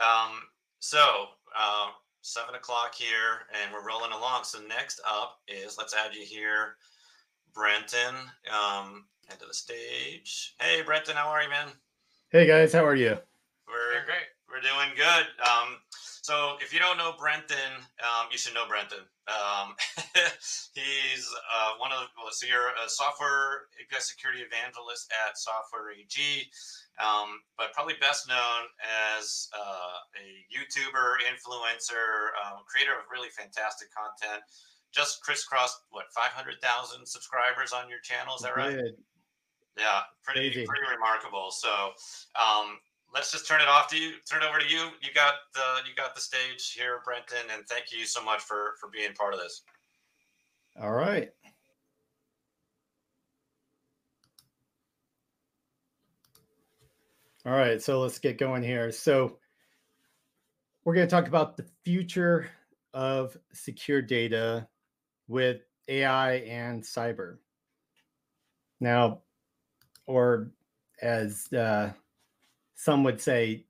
Um, so, 7 o'clock here, and we're rolling along. So next up is let's add you here, Brenton, into the stage. Hey, Brenton, how are you, man? Hey guys, how are you? We're great. We're doing good. So if you don't know Brenton, you should know Brenton. He's one of the, well, so you're a software API security evangelist at Software AG, but probably best known as a YouTuber, influencer, creator of really fantastic content. Just crisscrossed what 500,000 subscribers on your channel. Is that right? Did Yeah, crazy. pretty remarkable. So um, let's just turn it off to you. Turn it over to you. You got the stage here, Brenton, and thank you so much for being part of this. All right. All right, so let's get going here. So we're going to talk about the future of secure data with AI and cyber. Now, or as some would say,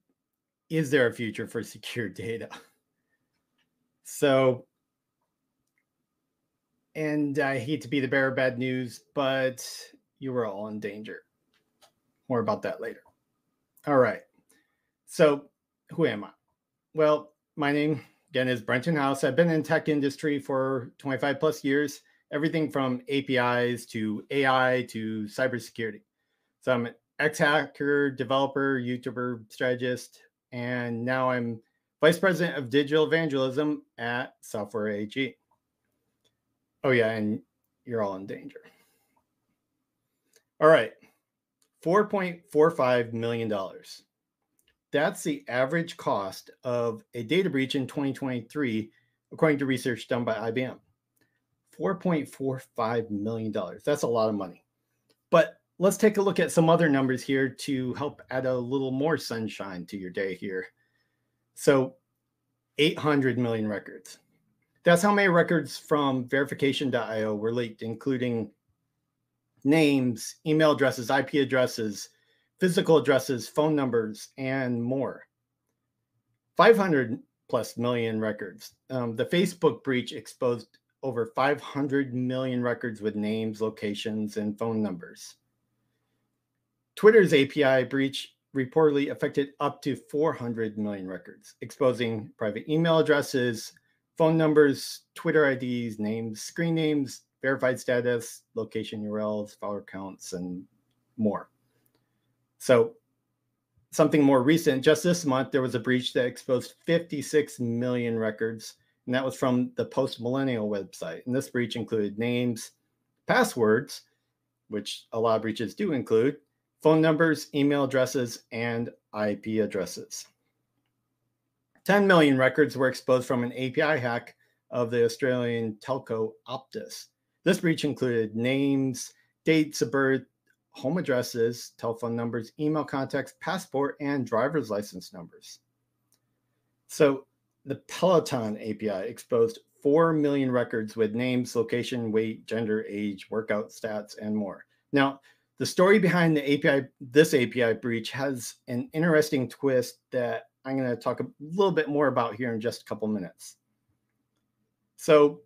is there a future for secure data? So, and I hate to be the bearer of bad news, but you were all in danger. More about that later. All right. So, who am I? Well, my name again is Brenton House. I've been in the tech industry for 25 plus years, everything from APIs to AI to cybersecurity. So I'm an ex-hacker, developer, YouTuber, strategist, and now I'm vice president of digital evangelism at Software AG. Oh yeah, and you're all in danger. All right, $4.45 million. That's the average cost of a data breach in 2023, according to research done by IBM. $4.45 million. That's a lot of money. But let's take a look at some other numbers here to help add a little more sunshine to your day here. So 800 million records. That's how many records from verification.io were leaked, including names, email addresses, IP addresses, physical addresses, phone numbers, and more. 500 plus million records. The Facebook breach exposed over 500 million records with names, locations, and phone numbers. Twitter's API breach reportedly affected up to 400 million records, exposing private email addresses, phone numbers, Twitter IDs, names, screen names, verified status, location URLs, follower counts, and more. So something more recent, just this month, there was a breach that exposed 56 million records, and that was from the post-millennial website. And this breach included names, passwords, which a lot of breaches do include, phone numbers, email addresses, and IP addresses. 10 million records were exposed from an API hack of the Australian telco Optus. This breach included names, dates of birth, home addresses, telephone numbers, email contacts, passport, and driver's license numbers. So the Peloton API exposed 4 million records with names, location, weight, gender, age, workout stats, and more. Now, the story behind this API breach has an interesting twist that I'm going to talk a little bit more about here in just a couple minutes. So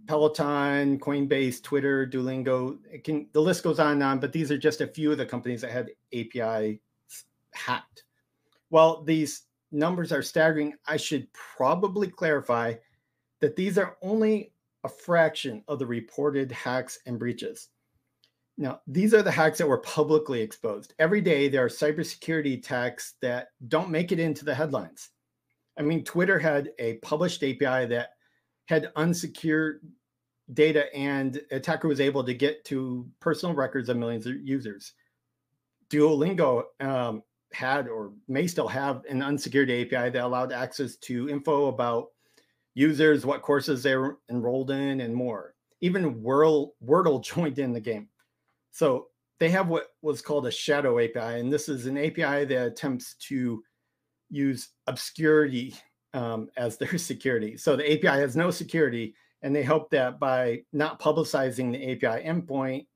Peloton, Coinbase, Twitter, Duolingo, the list goes on and on, but these are just a few of the companies that had API hacked. While these numbers are staggering, I should probably clarify that these are only a fraction of the reported hacks and breaches. Now, these are the hacks that were publicly exposed. Every day, there are cybersecurity attacks that don't make it into the headlines. I mean, Twitter had a published API that had unsecured data, and an attacker was able to get to personal records of millions of users. Duolingo had or may still have an unsecured API that allowed access to info about users, what courses they were enrolled in, and more. Even Wordle joined in the game. So they have what was called a shadow API, and this is an API that attempts to use obscurity as their security. So the API has no security, and they hope that by not publicizing the API endpoint,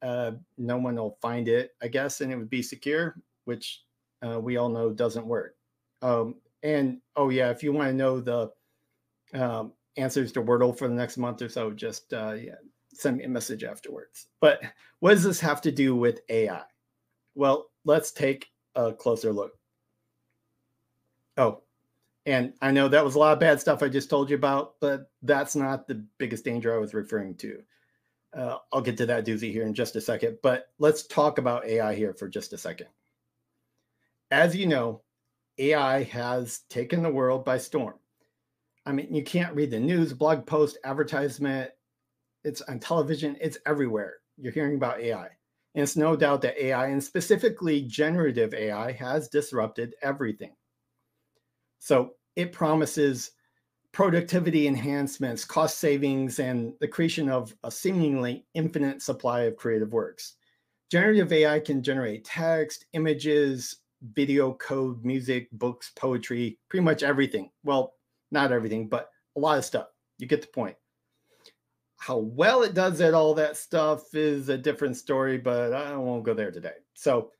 no one will find it, I guess, and it would be secure, which we all know doesn't work. And oh yeah, if you want to know the answers to Wordle for the next month or so, just send me a message afterwards. But what does this have to do with AI? Well, let's take a closer look. Oh, and I know that was a lot of bad stuff I just told you about, but that's not the biggest danger I was referring to. I'll get to that doozy here in just a second, but let's talk about AI here for just a second. As you know, AI has taken the world by storm. I mean, you can't read the news, blog post, advertisement. It's on television. It's everywhere. You're hearing about AI. And it's no doubt that AI, and specifically generative AI, has disrupted everything. So it promises productivity enhancements, cost savings, and the creation of a seemingly infinite supply of creative works. Generative AI can generate text, images, video, code, music, books, poetry, pretty much everything. Well, not everything, but a lot of stuff. You get the point. How well it does at all that stuff is a different story, but I won't go there today. So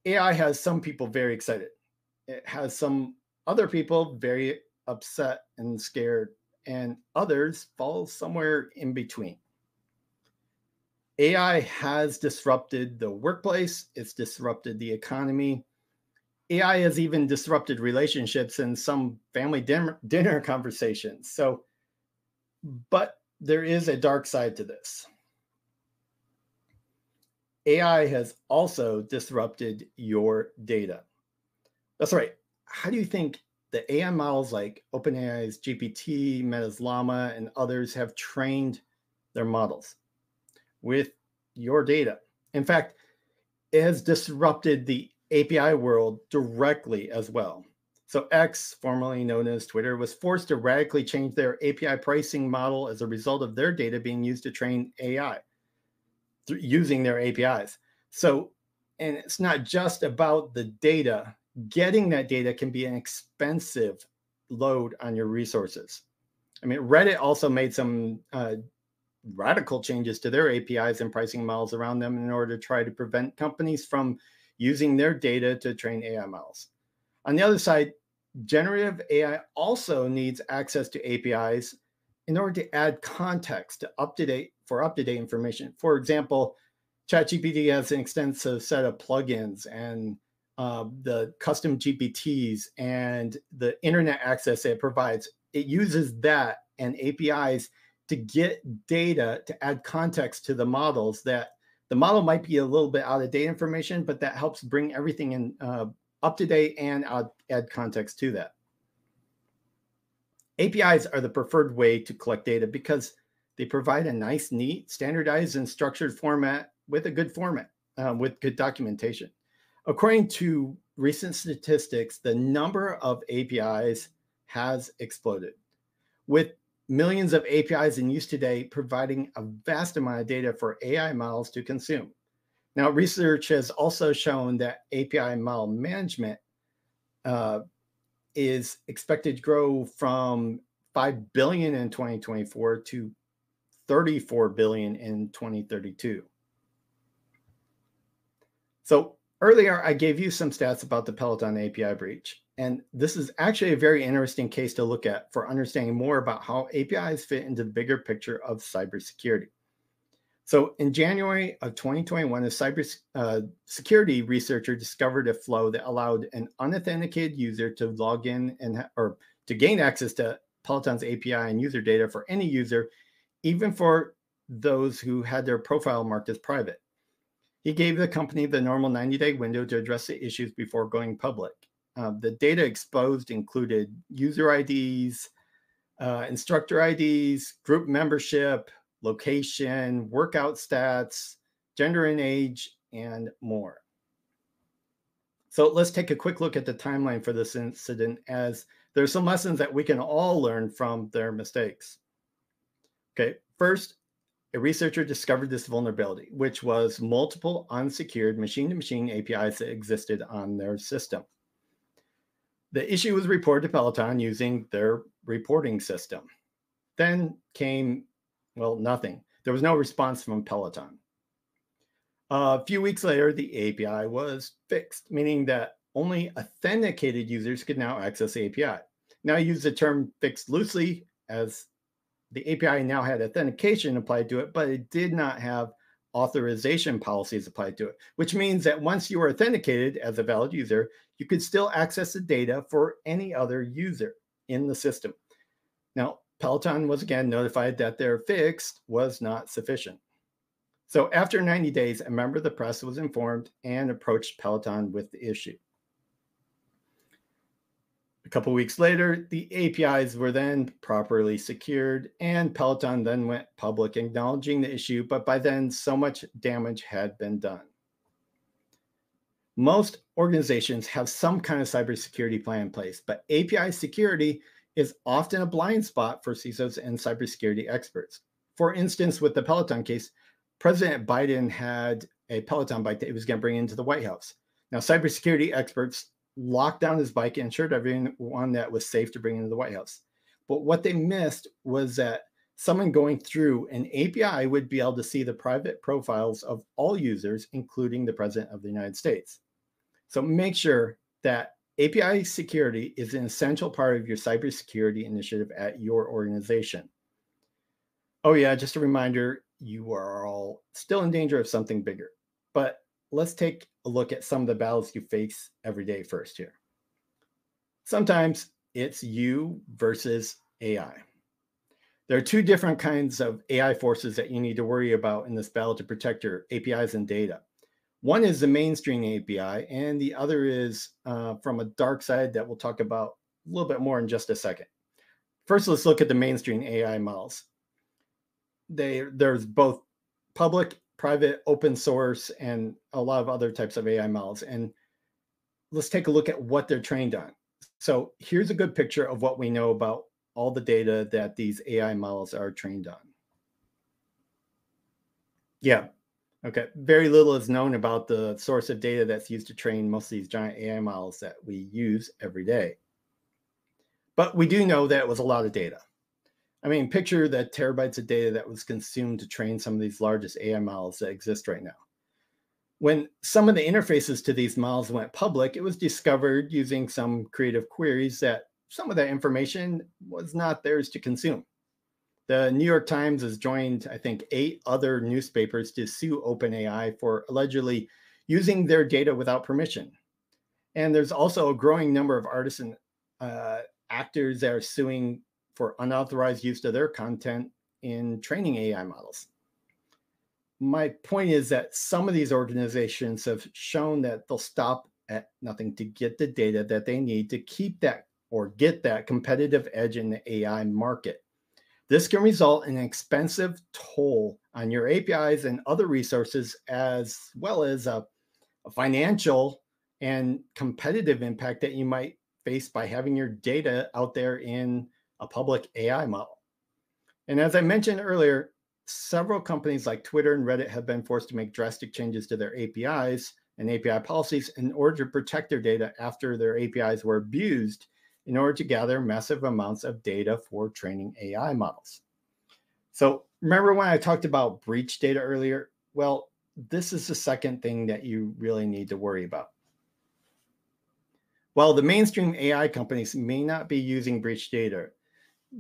AI has some people very excited. It has some other people very upset and scared, and others fall somewhere in between. AI has disrupted the workplace. It's disrupted the economy. AI has even disrupted relationships and some family dinner conversations. So, but there is a dark side to this. AI has also disrupted your data. That's right. How do you think the AI models like OpenAI's GPT, Meta's Llama, and others have trained their models? With your data. In fact, it has disrupted the API world directly as well. So X, formerly known as Twitter, was forced to radically change their API pricing model as a result of their data being used to train AI using their APIs. So, and it's not just about the data. Getting that data can be an expensive load on your resources. I mean, Reddit also made some radical changes to their APIs and pricing models around them in order to try to prevent companies from using their data to train AI models. On the other side, generative AI also needs access to APIs in order to add context to up-to-date information. For example, ChatGPT has an extensive set of plugins and the custom GPTs and the internet access it provides. It uses that and APIs to get data to add context to the models that the model might be a little bit out of date information, but that helps bring everything in up to date and add context to that. APIs are the preferred way to collect data because they provide a nice, neat, standardized, and structured format with a good format, with good documentation. According to recent statistics, the number of APIs has exploded, with millions of APIs in use today, providing a vast amount of data for AI models to consume. Now, research has also shown that API model management is expected to grow from 5 billion in 2024 to 34 billion in 2032. So earlier, I gave you some stats about the Peloton API breach. And this is actually a very interesting case to look at for understanding more about how APIs fit into the bigger picture of cybersecurity. So in January of 2021, a cybersecurity researcher discovered a flow that allowed an unauthenticated user to log in or to gain access to Peloton's API and user data for any user, even for those who had their profile marked as private. He gave the company the normal 90-day window to address the issues before going public. The data exposed included user IDs, instructor IDs, group membership, location, workout stats, gender and age, and more. So let's take a quick look at the timeline for this incident, as there's some lessons that we can all learn from their mistakes. Okay, first, a researcher discovered this vulnerability, which was multiple unsecured machine-to-machine APIs that existed on their system. The issue was reported to Peloton using their reporting system. Then came, well, nothing. There was no response from Peloton. A few weeks later, the API was fixed, meaning that only authenticated users could now access the API. Now I use the term fixed loosely, as the API now had authentication applied to it, but it did not have authorization policies applied to it, which means that once you were authenticated as a valid user, you could still access the data for any other user in the system. Now, Peloton was again notified that their fix was not sufficient. So after 90 days, a member of the press was informed and approached Peloton with the issue. A couple of weeks later, the APIs were then properly secured, and Peloton then went public acknowledging the issue, but by then, so much damage had been done. Most organizations have some kind of cybersecurity plan in place, but API security is often a blind spot for CISOs and cybersecurity experts. For instance, with the Peloton case, President Biden had a Peloton bike that he was going to bring into the White House. Now, cybersecurity experts locked down his bike and ensured everyone that was safe to bring into the White House. But what they missed was that someone going through an API would be able to see the private profiles of all users, including the President of the United States. So make sure that API security is an essential part of your cybersecurity initiative at your organization. Oh yeah, just a reminder, you are all still in danger of something bigger. But let's take a look at some of the battles you face every day first here. Sometimes it's you versus AI. There are two different kinds of AI forces that you need to worry about in this battle to protect your APIs and data. One is the mainstream API, and the other is from a dark side that we'll talk about a little bit more in just a second. First, let's look at the mainstream AI models. There's both public, private, open source, and a lot of other types of AI models. And let's take a look at what they're trained on. So here's a good picture of what we know about all the data that these AI models are trained on. Yeah, okay. Very little is known about the source of data that's used to train most of these giant AI models that we use every day. But we do know that it was a lot of data. I mean, picture the terabytes of data that was consumed to train some of these largest AI models that exist right now. When some of the interfaces to these models went public, it was discovered using some creative queries that some of that information was not theirs to consume. The New York Times has joined, I think, 8 other newspapers to sue OpenAI for allegedly using their data without permission. And there's also a growing number of artists and actors that are suing for unauthorized use of their content in training AI models. My point is that some of these organizations have shown that they'll stop at nothing to get the data that they need to keep that or get that competitive edge in the AI market. This can result in an expensive toll on your APIs and other resources, as well as a financial and competitive impact that you might face by having your data out there in a public AI model. And as I mentioned earlier, several companies like Twitter and Reddit have been forced to make drastic changes to their APIs and API policies in order to protect their data after their APIs were abused in order to gather massive amounts of data for training AI models. So remember when I talked about breach data earlier? Well, this is the second thing that you really need to worry about. While the mainstream AI companies may not be using breach data,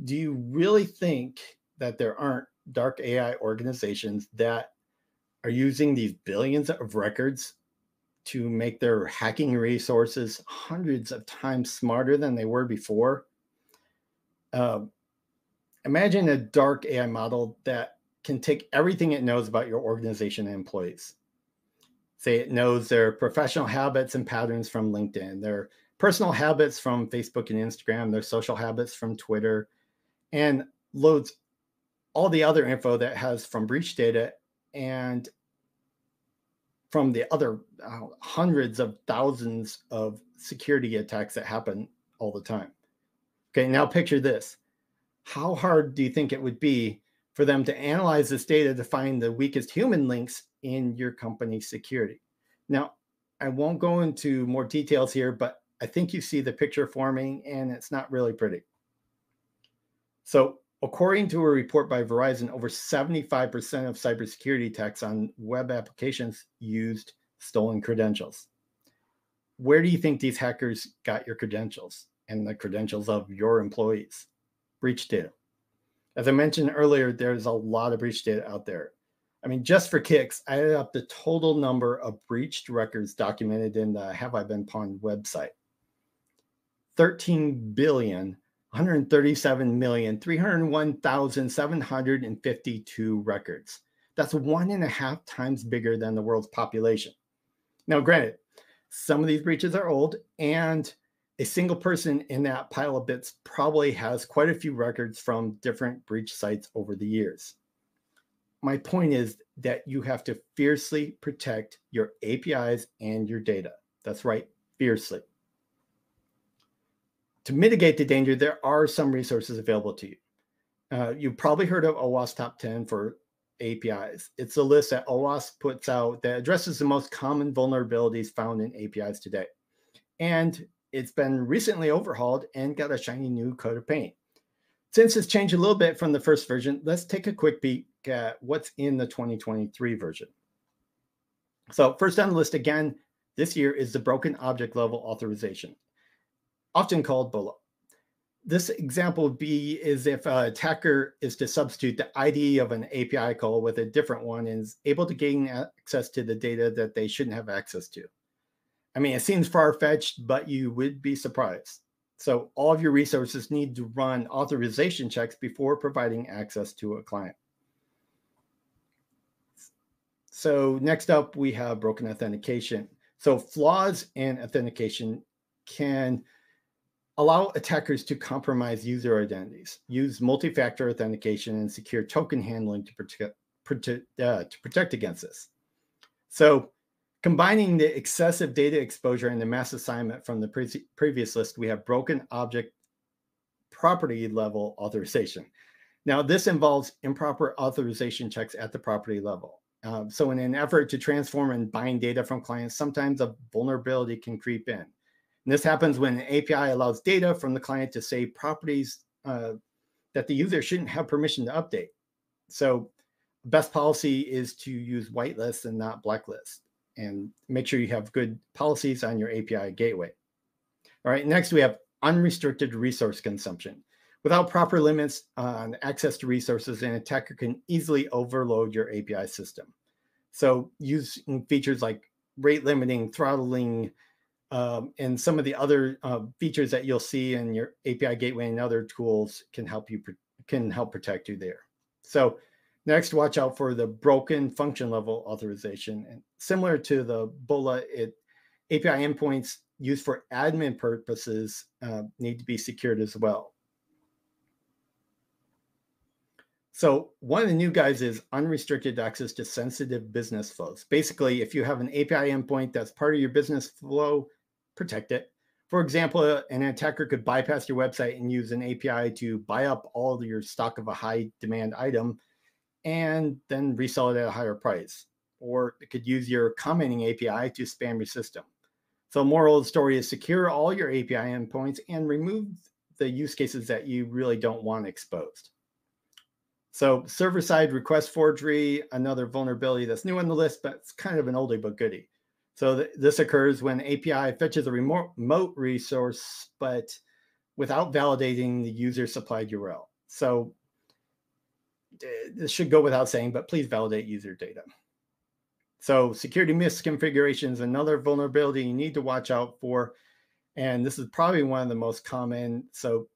do you really think that there aren't dark AI organizations that are using these billions of records to make their hacking resources hundreds of times smarter than they were before? Imagine a dark AI model that can take everything it knows about your organization and employees. Say it knows their professional habits and patterns from LinkedIn, their personal habits from Facebook and Instagram, their social habits from Twitter, and loads all the other info that has from breach data and from the other hundreds of thousands of security attacks that happen all the time. Okay, now picture this. How hard do you think it would be for them to analyze this data to find the weakest human links in your company's security? Now, I won't go into more details here, but I think you see the picture forming, and it's not really pretty. So according to a report by Verizon, over 75% of cybersecurity attacks on web applications used stolen credentials. where do you think these hackers got your credentials and the credentials of your employees? Breach data. As I mentioned earlier, there's a lot of breach data out there. I mean, just for kicks, I added up the total number of breached records documented in the Have I Been Pwned website. 13,137,301,752 records. That's 1.5 times bigger than the world's population. Now, granted, some of these breaches are old, and a single person in that pile of bits probably has quite a few records from different breach sites over the years. My point is that you have to fiercely protect your APIs and your data. That's right, fiercely. To mitigate the danger, there are some resources available to you. You've probably heard of OWASP Top 10 for APIs. It's a list that OWASP puts out that addresses the most common vulnerabilities found in APIs today. And it's been recently overhauled and got a shiny new coat of paint. Since it's changed a little bit from the first version, let's take a quick peek at what's in the 2023 version. So first on the list again, this year is the broken object level authorization, often called BOLA. This example would be is if an attacker is to substitute the ID of an API call with a different one and is able to gain access to the data that they shouldn't have access to. I mean, it seems far-fetched, but you would be surprised. So all of your resources need to run authorization checks before providing access to a client. So next up, we have broken authentication. So flaws in authentication can allow attackers to compromise user identities, use multi-factor authentication, and secure token handling to protect against this. So combining the excessive data exposure and the mass assignment from the previous list, we have broken object property level authorization. Now, this involves improper authorization checks at the property level. So in an effort to transform and bind data from clients, sometimes a vulnerability can creep in. And this happens when an API allows data from the client to save properties that the user shouldn't have permission to update. So best policy is to use whitelist and not blacklist, and make sure you have good policies on your API gateway. All right, next we have unrestricted resource consumption. Without proper limits on access to resources, an attacker can easily overload your API system. So using features like rate limiting, throttling, and some of the other features that you'll see in your API gateway and other tools can help protect you there. So next, watch out for the broken function level authorization. And similar to the BOLA, API endpoints used for admin purposes need to be secured as well. So one of the new guys is unrestricted access to sensitive business flows. Basically, if you have an API endpoint that's part of your business flow, protect it. For example, an attacker could bypass your website and use an API to buy up all of your stock of a high demand item and then resell it at a higher price. Or it could use your commenting API to spam your system. So moral of the story is secure all your API endpoints and remove the use cases that you really don't want exposed. So server-side request forgery, another vulnerability that's new on the list, but it's kind of an oldie but goodie. So this occurs when API fetches a remote resource, but without validating the user-supplied URL. So this should go without saying, but please validate user data. So security misconfiguration is another vulnerability you need to watch out for. And this is probably one of the most common. So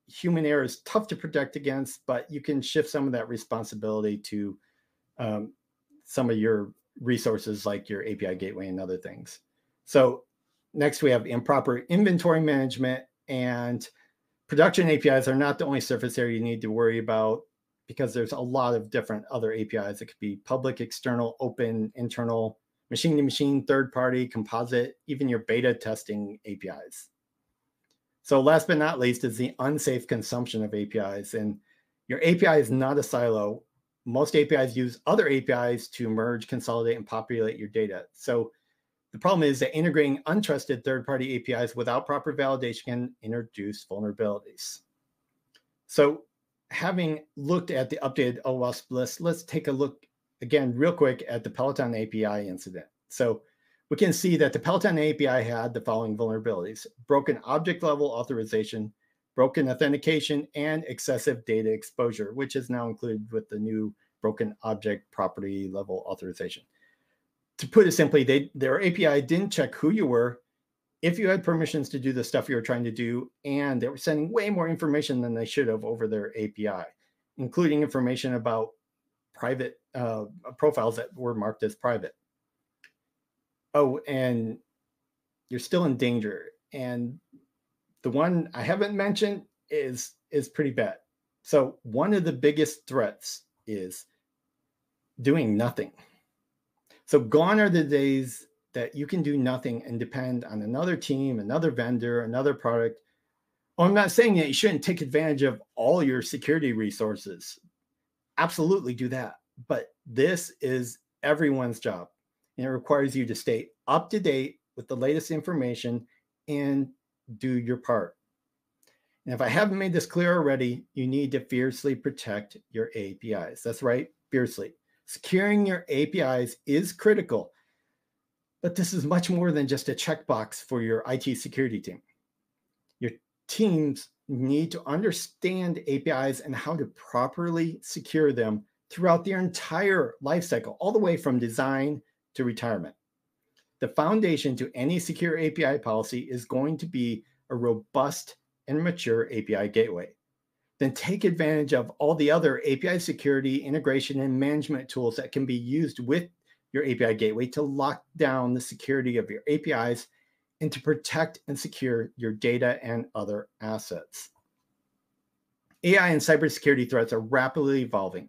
human error is tough to protect against, but you can shift some of that responsibility to some of your resources like your API gateway and other things. So next we have improper inventory management, and production APIs are not the only surface area you need to worry about, because there's a lot of different other APIs. It could be public, external, open, internal, machine-to-machine, third-party, composite, even your beta testing APIs. So last but not least is the unsafe consumption of APIs. And your API is not a silo. Most APIs use other APIs to merge, consolidate, and populate your data. So the problem is that integrating untrusted third-party APIs without proper validation can introduce vulnerabilities. So having looked at the updated OWASP list, let's take a look again real quick at the Peloton API incident. So we can see that the Peloton API had the following vulnerabilities: broken object level authorization, broken authentication, and excessive data exposure, which is now included with the new broken object property level authorization. To put it simply, their API didn't check who you were, if you had permissions to do the stuff you were trying to do, and they were sending way more information than they should have over their API, including information about private profiles that were marked as private. Oh, and you're still in danger. And the one I haven't mentioned is pretty bad. So one of the biggest threats is doing nothing. So gone are the days that you can do nothing and depend on another team, another vendor, another product. Well, I'm not saying that you shouldn't take advantage of all your security resources. Absolutely do that. But this is everyone's job. And it requires you to stay up to date with the latest information and do your part. And if I haven't made this clear already, you need to fiercely protect your APIs. That's right, fiercely. Securing your APIs is critical, but this is much more than just a checkbox for your IT security team. Your teams need to understand APIs and how to properly secure them throughout their entire lifecycle, all the way from design to retirement. The foundation to any secure API policy is going to be a robust and mature API gateway. Then take advantage of all the other API security, integration, and management tools that can be used with your API gateway to lock down the security of your APIs and to protect and secure your data and other assets. AI and cybersecurity threats are rapidly evolving,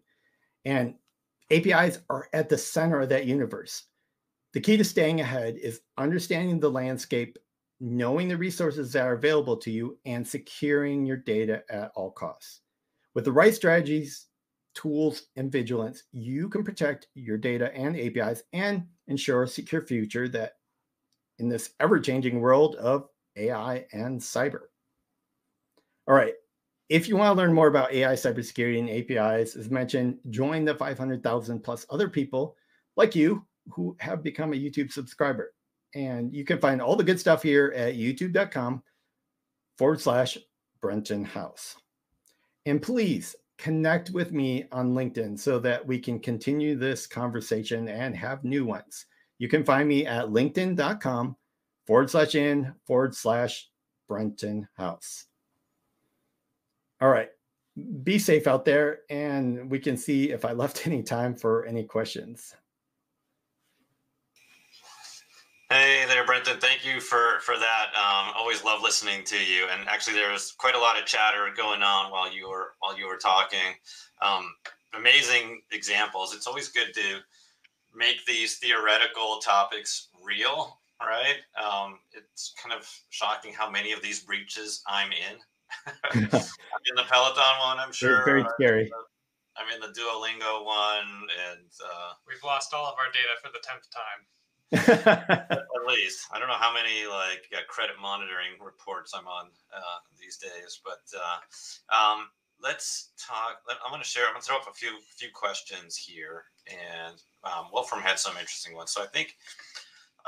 and APIs are at the center of that universe. The key to staying ahead is understanding the landscape, knowing the resources that are available to you, and securing your data at all costs. With the right strategies, tools, and vigilance, you can protect your data and APIs and ensure a secure future that in this ever-changing world of AI and cyber. All right. If you want to learn more about AI, cybersecurity, and APIs, as mentioned, join the 500,000 plus other people like you who have become a YouTube subscriber. And you can find all the good stuff here at youtube.com/Brenton House. And please connect with me on LinkedIn so that we can continue this conversation and have new ones. You can find me at linkedin.com/in/Brenton House. All right. Be safe out there, and we can see if I left any time for any questions. Hey there, Brenton. Thank you for that. Always love listening to you. And actually, there was quite a lot of chatter going on while you were talking. Amazing examples. It's always good to make these theoretical topics real, right? It's kind of shocking how many of these breaches I'm in. I'm in the Peloton one, I'm sure. Very scary. I'm in the Duolingo one, and we've lost all of our data for the 10th time. At least I don't know how many credit monitoring reports I'm on these days, but let's talk. I'm going to throw up a few questions here, and Wolfram had some interesting ones. So I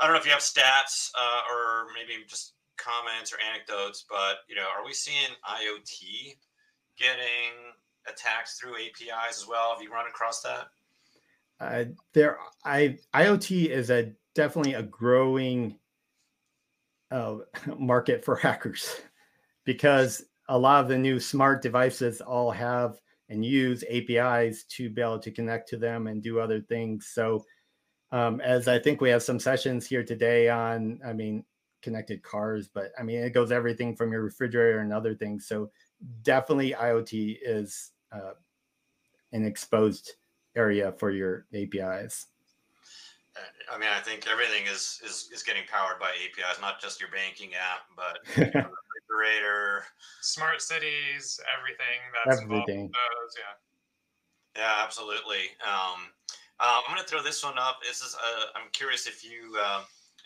don't know if you have stats or maybe just comments or anecdotes, but are we seeing IoT getting attacks through APIs as well? Have you run across that? IoT is definitely a growing market for hackers, because a lot of the new smart devices all have and use APIs to be able to connect to them and do other things. So as I think we have some sessions here today on, connected cars, but it goes everything from your refrigerator and other things. So definitely IoT is an exposed area for your APIs. I think everything is getting powered by APIs, not just your banking app, but refrigerator, smart cities, everything that's involved with those. Yeah, absolutely. I'm going to throw this one up. I'm curious if you.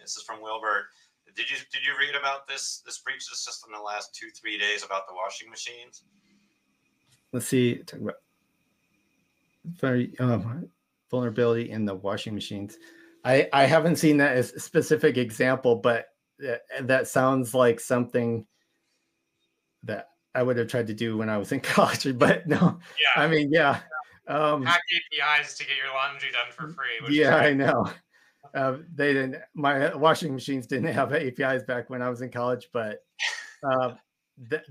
This is from Wilbert. Did you read about this breach that's just in the last 2-3 days about the washing machines? Let's see. Talk about vulnerability in the washing machines. I haven't seen that as a specific example, but that sounds like something that I would have tried to do when I was in college. But no, Yeah. I mean, yeah. Hack APIs to get your laundry done for free. Which Yeah, is I know. They didn't. My washing machines didn't have APIs back when I was in college, but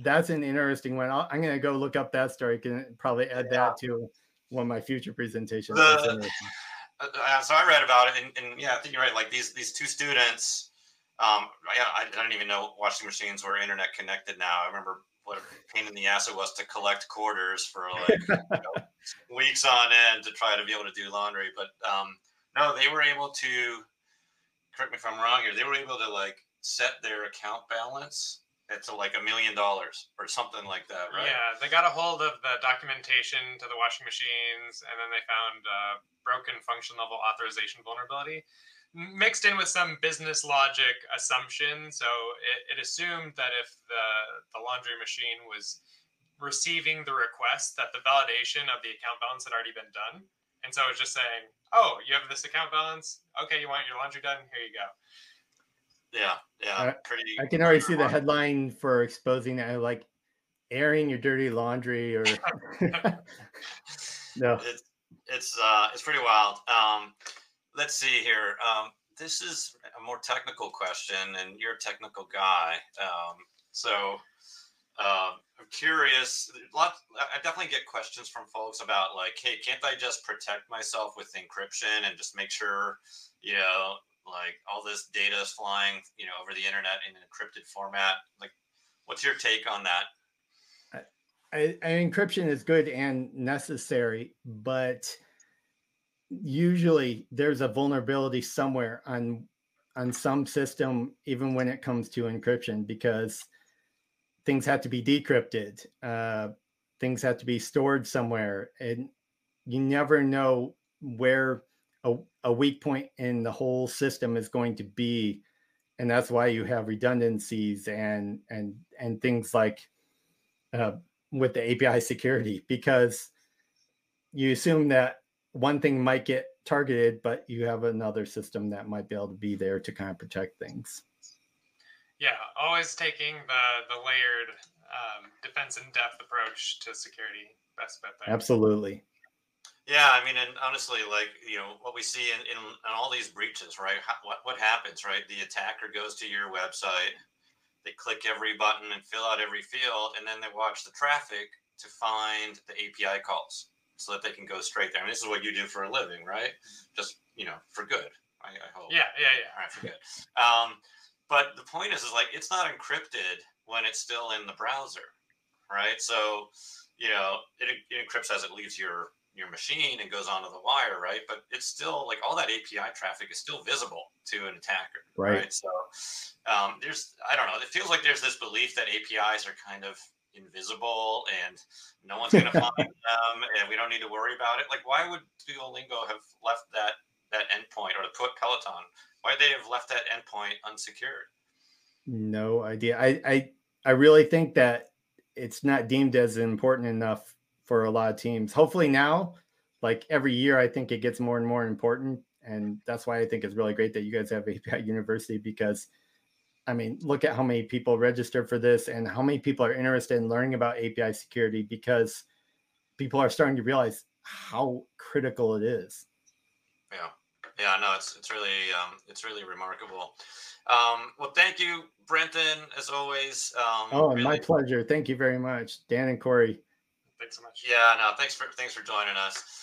that's an interesting one. I'm going to go look up that story. Can probably add that to one of my future presentations. That's interesting. So I read about it, and yeah, I think you're right. Like these two students, I don't even know washing machines were internet connected now. I remember what a pain in the ass it was to collect quarters for like weeks on end to try to be able to do laundry. But no, they were able to. Correct me if I'm wrong here. They were able to like set their account balance to like $1 million or something like that, right? Yeah, they got a hold of the documentation to the washing machines, and then they found broken function level authorization vulnerability mixed in with some business logic assumption. So it assumed that if the laundry machine was receiving the request, that the validation of the account balance had already been done. And so it was just saying, oh, you have this account balance. Okay, you want your laundry done? Here you go. Yeah. I can already see the headline for exposing that, like airing your dirty laundry, or no. It's pretty wild. Let's see here. This is a more technical question, and you're a technical guy. So I'm curious. I definitely get questions from folks about like, hey, can't I just protect myself with encryption and just make sure, like all this data is flying, over the internet in an encrypted format? Like, what's your take on that? Encryption is good and necessary, but usually there's a vulnerability somewhere on some system, even when it comes to encryption, because things have to be decrypted. Things have to be stored somewhere, and you never know where a weak point in the whole system is going to be. And that's why you have redundancies and things like with the API security, because you assume that one thing might get targeted, but you have another system that might be able to be there to kind of protect things. Yeah, always taking the layered defense in depth approach to security. Best bet there. Absolutely. Yeah, I mean, and honestly, like, what we see in all these breaches, right? What happens, right? The attacker goes to your website, they click every button and fill out every field, and then they watch the traffic to find the API calls so that they can go straight there. I mean, this is what you do for a living, right? Just, for good, I hope. Yeah. All right, for good. But the point is like, it's not encrypted when it's still in the browser, right? So, it encrypts as it leaves your machine and goes onto the wire, right? But it's still like all that API traffic is still visible to an attacker, right? So I don't know, it feels like there's this belief that APIs are kind of invisible and no one's going to find them and we don't need to worry about it. Like, why would Duolingo have left that endpoint, or to put Peloton, why'd they have left that endpoint unsecured? No idea. I really think that it's not deemed as important enough for a lot of teams. Hopefully now, like every year, I think it gets more and more important. And that's why I think it's really great that you guys have API University, because I mean, look at how many people register for this and how many people are interested in learning about API security, because people are starting to realize how critical it is. Yeah, no, it's really remarkable. Well, thank you, Brenton, as always. Really, my pleasure. Thank you very much, Dan and Corey. Thanks so much. Yeah, no, thanks for joining us.